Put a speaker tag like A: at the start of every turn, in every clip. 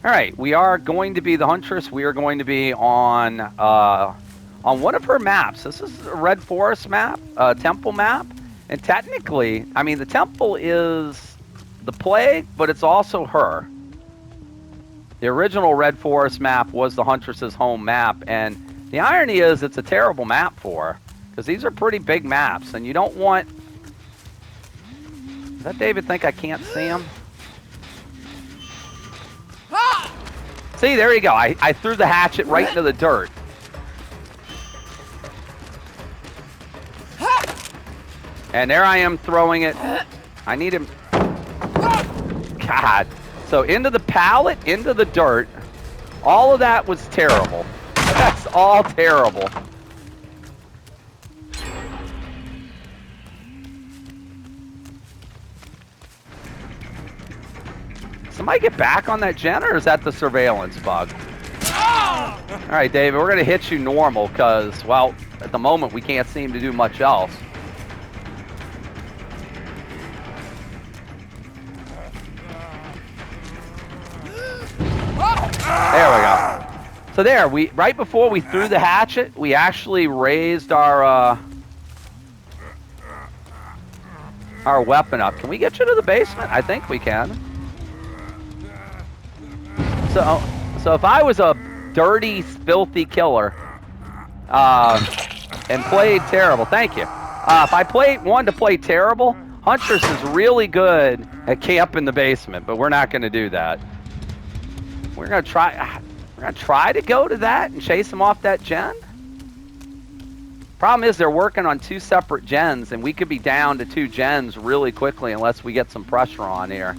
A: All right, we are going to be the Huntress. We are going to be on one of her maps. This is a Red Forest map, temple map. And technically, I mean, the temple is the plague, but it's also her. The original Red Forest map was the Huntress's home map, and the irony is it's a terrible map for her, because these are pretty big maps, and you don't want... Does that David think I can't see him? See, there you go. I threw the hatchet right into the dirt. And there I am throwing it. I need him. God. So into the pallet, into the dirt. All of that was terrible. That's all terrible. Somebody get back on that gen, or is that the surveillance bug? All right, David, we're going to hit you normal because, well, at the moment we can't seem to do much else. There we go. So there, right before we threw the hatchet, we actually raised our weapon up. Can we get you to the basement? I think we can. So if I was a dirty, filthy killer and played terrible, thank you. If I wanted to play terrible, Huntress is really good at camp in the basement, but we're not going to do that. We're gonna try to go to that and chase them off that gen. Problem is they're working on 2 separate gens, and we could be down to 2 gens really quickly unless we get some pressure on here.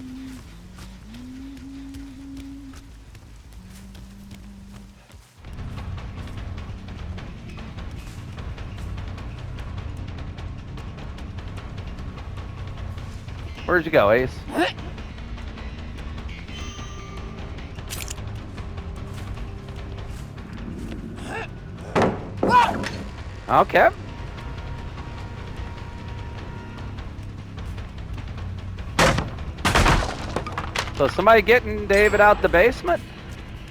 A: Where'd you go, Ace? Okay. So somebody getting David out the basement?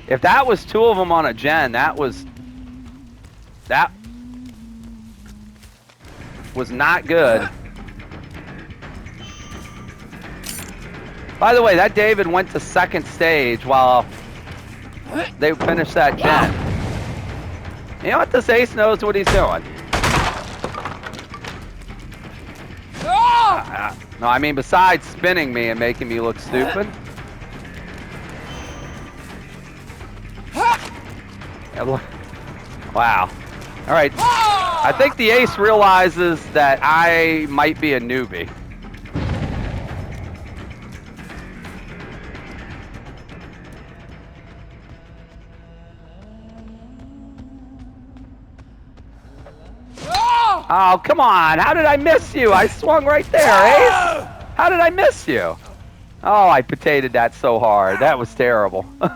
A: If that was 2 of them on a gen, that was not good. By the way, that David went to 2nd stage while they finished that gen. You know what? This Ace knows what he's doing. No, I mean, besides spinning me and making me look stupid. Wow. All right. I think the Ace realizes that I might be a newbie. Oh, come on. How did I miss you? I swung right there, Ace. How did I miss you? Oh, I potatoed that so hard. That was terrible. All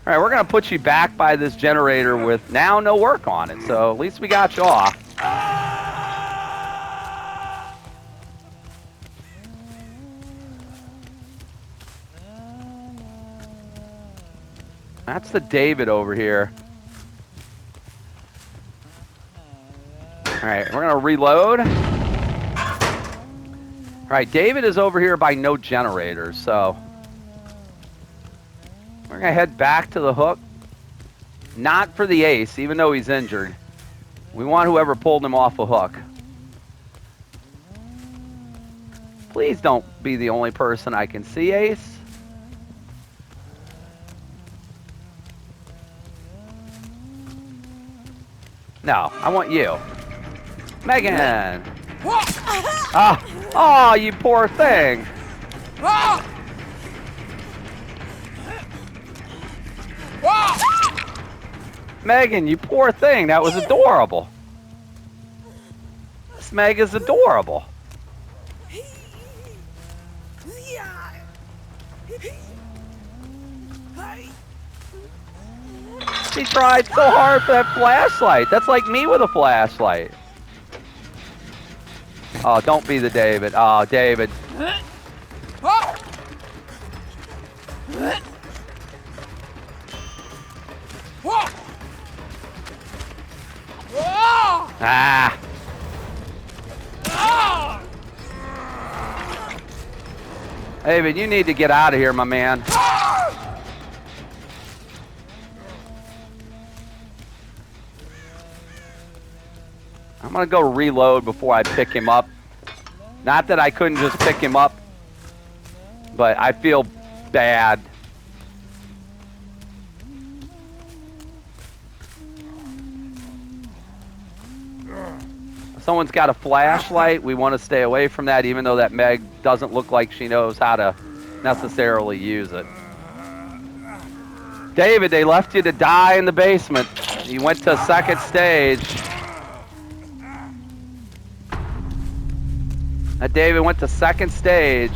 A: right, we're going to put you back by this generator with now no work on it. So at least we got you off. That's the David over here. All right, we're going to reload. All right, David is over here by no generators, so we're going to head back to the hook. Not for the Ace, even though he's injured. We want whoever pulled him off a hook. Please don't be the only person I can see, Ace. No, I want you. Megan! Oh, you poor thing! Megan, you poor thing. That was adorable. This Meg is adorable. She tried so hard for that flashlight. That's like me with a flashlight. Oh, don't be the David. Oh, David. David, you need to get out of here, my man. I'm going to go reload before I pick him up. Not that I couldn't just pick him up, but I feel bad. Someone's got a flashlight. We want to stay away from that, even though that Meg doesn't look like she knows how to necessarily use it. David, they left you to die in the basement. You went to second stage. David went to second stage.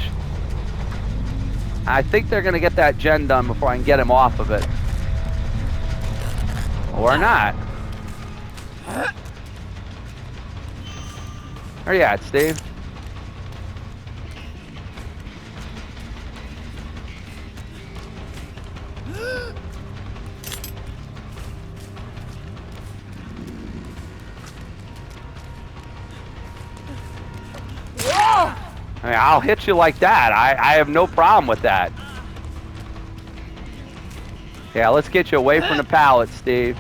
A: I think they're going to get that gen done before I can get him off of it. Or not. Where you at, Steve? I mean, I'll hit you like that. I have no problem with that. Yeah, let's get you away from the pallet, Steve.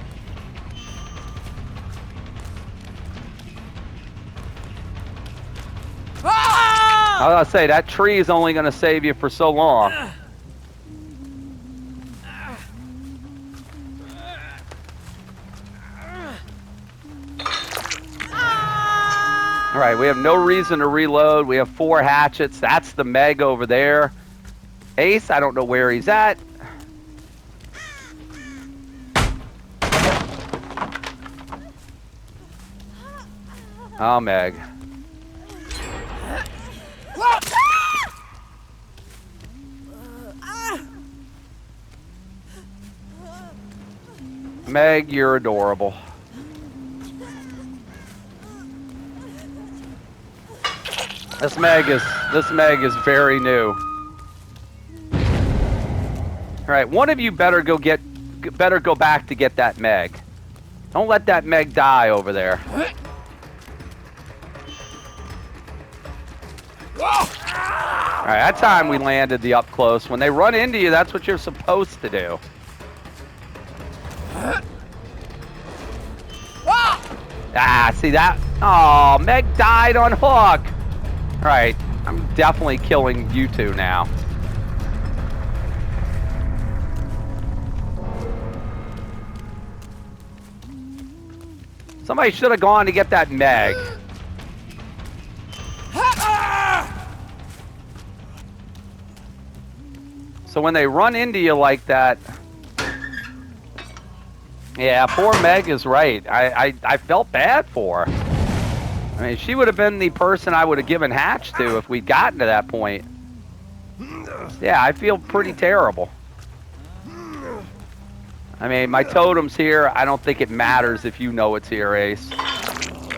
A: I was gonna say, that tree is only gonna save you for so long. All right, we have no reason to reload. We have 4 hatchets. That's the Meg over there. Ace, I don't know where he's at. Oh, Meg. Meg, you're adorable. This Meg is very new. All right, one of you better go back to get that Meg. Don't let that Meg die over there. All right, that time we landed the up close. When they run into you, that's what you're supposed to do. Ah, see that? Oh, Meg died on hook. All right, I'm definitely killing you two now. Somebody should have gone to get that Meg. So when they run into you like that, yeah, poor Meg is right. I felt bad for her. I mean, she would have been the person I would have given hatch to if we'd gotten to that point. Yeah, I feel pretty terrible. I mean, my totem's here. I don't think it matters if you know it's here, Ace.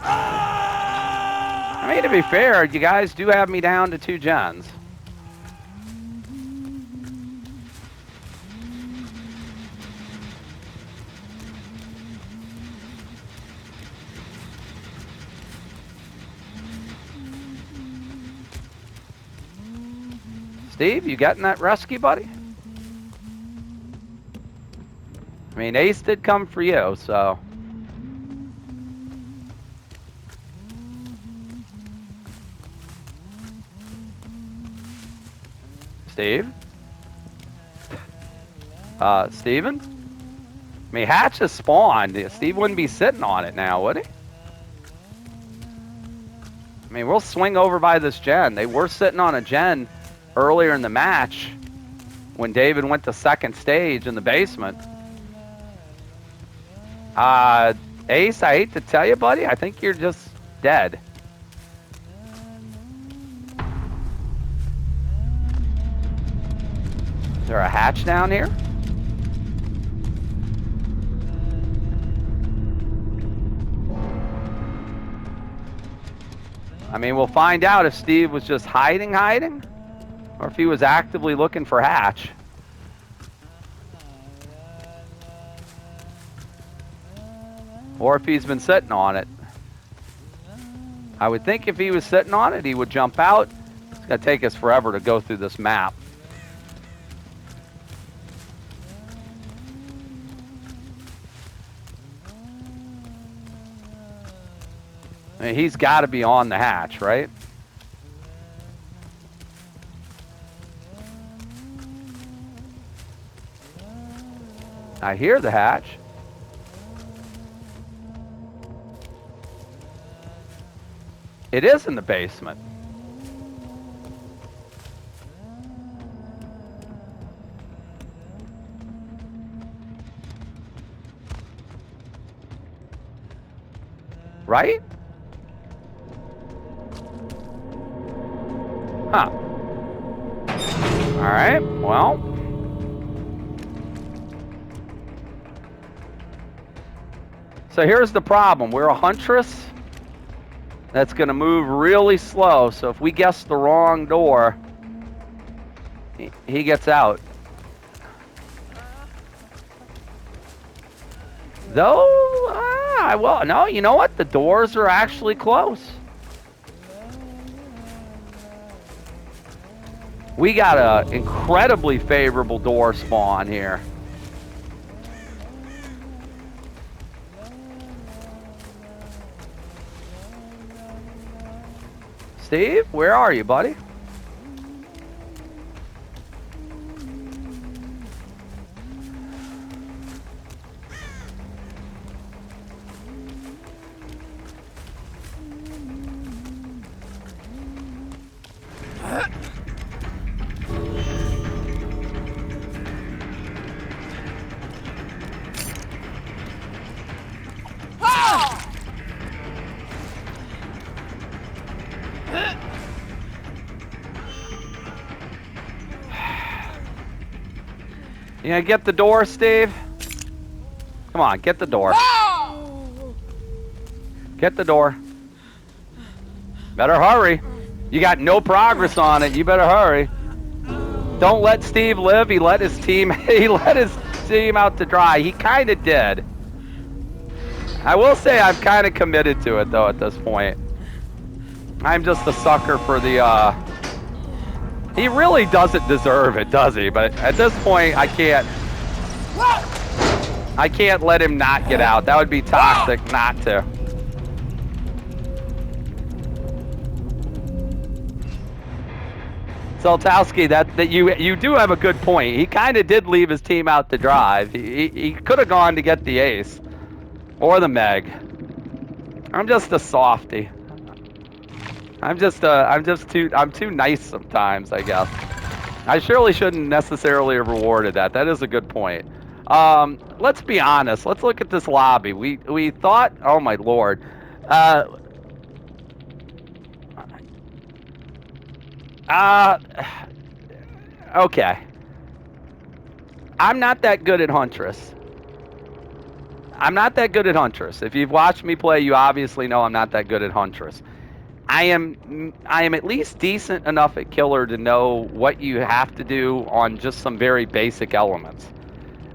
A: I mean, to be fair, you guys do have me down to 2 gens. Steve, you getting that rescue, buddy? I mean, Ace did come for you, so. Steve? Steven? I mean, Hatch has spawned. Steve wouldn't be sitting on it now, would he? I mean, we'll swing over by this gen. They were sitting on a gen earlier in the match when David went to second stage in the basement. Ace, I hate to tell you, buddy, I think you're just dead. Is there a hatch down here? I mean, we'll find out if Steve was just hiding, or if he was actively looking for hatch. Or if he's been sitting on it. I would think if he was sitting on it, he would jump out, It's going to take us forever to go through this map. I mean, he's got to be on the hatch, right? I hear the hatch. It is in the basement. Right? Huh. All right, well. So here's the problem. We're a Huntress that's going to move really slow. So if we guess the wrong door, he gets out. Though, well, no, you know what? The doors are actually close. We got an incredibly favorable door spawn here. Steve, where are you, buddy? You gonna get the door, Steve? Come on, get the door. Get the door. Better hurry. You got no progress on it. You better hurry. Don't let Steve live. He let his team out to dry. He kind of did. I will say I'm kind of committed to it though at this point. I'm just a sucker for the he really doesn't deserve it, does he? But at this point, I can't let him not get out. That would be toxic not to. Soltowski, that you do have a good point. He kind of did leave his team out to drive. He could have gone to get the ace or the Meg. I'm just a softie. I'm too nice sometimes, I guess. I surely shouldn't necessarily have rewarded that. That is a good point. Let's be honest. Let's look at this lobby. We thought, oh my lord. Okay. I'm not that good at Huntress. I'm not that good at Huntress. If you've watched me play, you obviously know I'm not that good at Huntress. I am at least decent enough at killer to know what you have to do on just some very basic elements.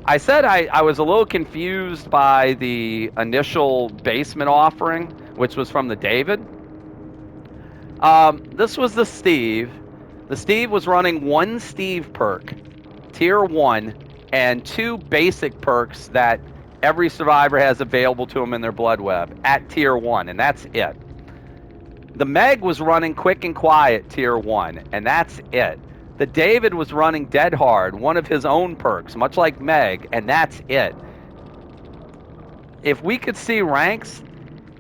A: I said I was a little confused by the initial basement offering, which was from the David. This was the Steve. The Steve was running one Steve perk, tier 1, and 2 basic perks that every survivor has available to them in their blood web at tier 1, and that's it. The Meg was running quick and quiet tier 1, and that's it. The David was running dead hard, one of his own perks, much like Meg, and that's it. If we could see ranks,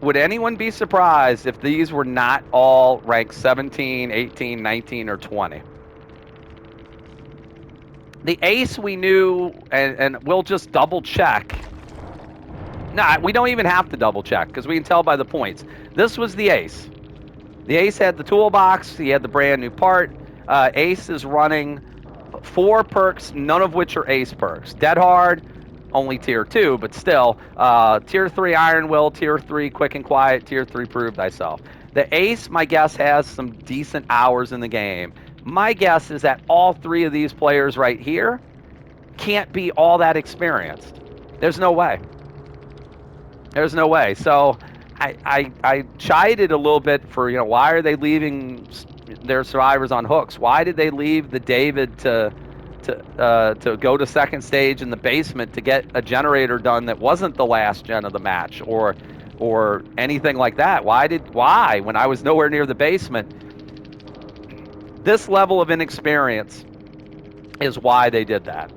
A: would anyone be surprised if these were not all ranked 17, 18, 19, or 20? The ace we knew, and we'll just double check. Nah, we don't even have to double check because we can tell by the points. This was the ace. The ace had the toolbox. He had the brand new part. Ace is running 4 perks, none of which are ace perks. Dead hard, only tier 2, but still. Tier 3 Iron Will, tier 3 Quick and Quiet, tier 3 Prove Thyself. The ace, my guess, has some decent hours in the game. My guess is that all 3 of these players right here can't be all that experienced. There's no way. There's no way. So I chided a little bit for, why are they leaving their survivors on hooks. Why did they leave the David to go to second stage in the basement to get a generator done that wasn't the last gen of the match or anything like that? Why when I was nowhere near the basement? This level of inexperience is why they did that.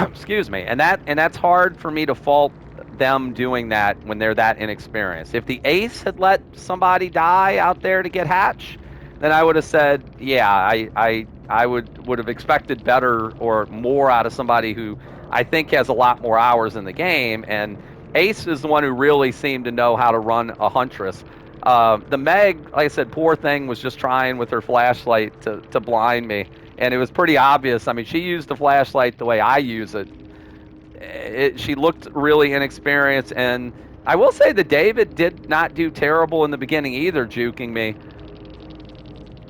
A: Excuse me. And that's hard for me to fault them doing that when they're that inexperienced. If the ace had let somebody die out there to get hatch, then I would have said, yeah, I would have expected better or more out of somebody who I think has a lot more hours in the game. And Ace is the one who really seemed to know how to run a Huntress. The Meg, like I said, poor thing, was just trying with her flashlight to blind me. And it was pretty obvious. I mean, she used the flashlight the way I use it. She looked really inexperienced. And I will say that David did not do terrible in the beginning either, juking me.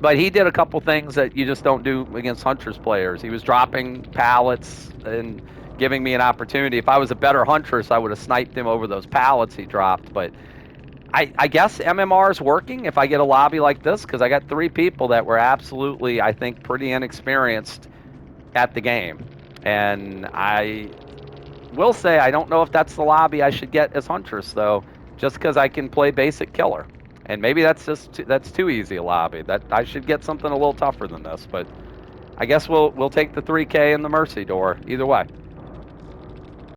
A: But he did a couple things that you just don't do against Huntress players. He was dropping pallets and giving me an opportunity. If I was a better Huntress, I would have sniped him over those pallets he dropped. But I guess MMR is working if I get a lobby like this, because I got 3 people that were absolutely, I think, pretty inexperienced at the game. And I will say I don't know if that's the lobby I should get as Huntress, though, just because I can play basic killer. And maybe that's that's too easy a lobby. That I should get something a little tougher than this. But I guess we'll take the 3K and the Mercy door either way.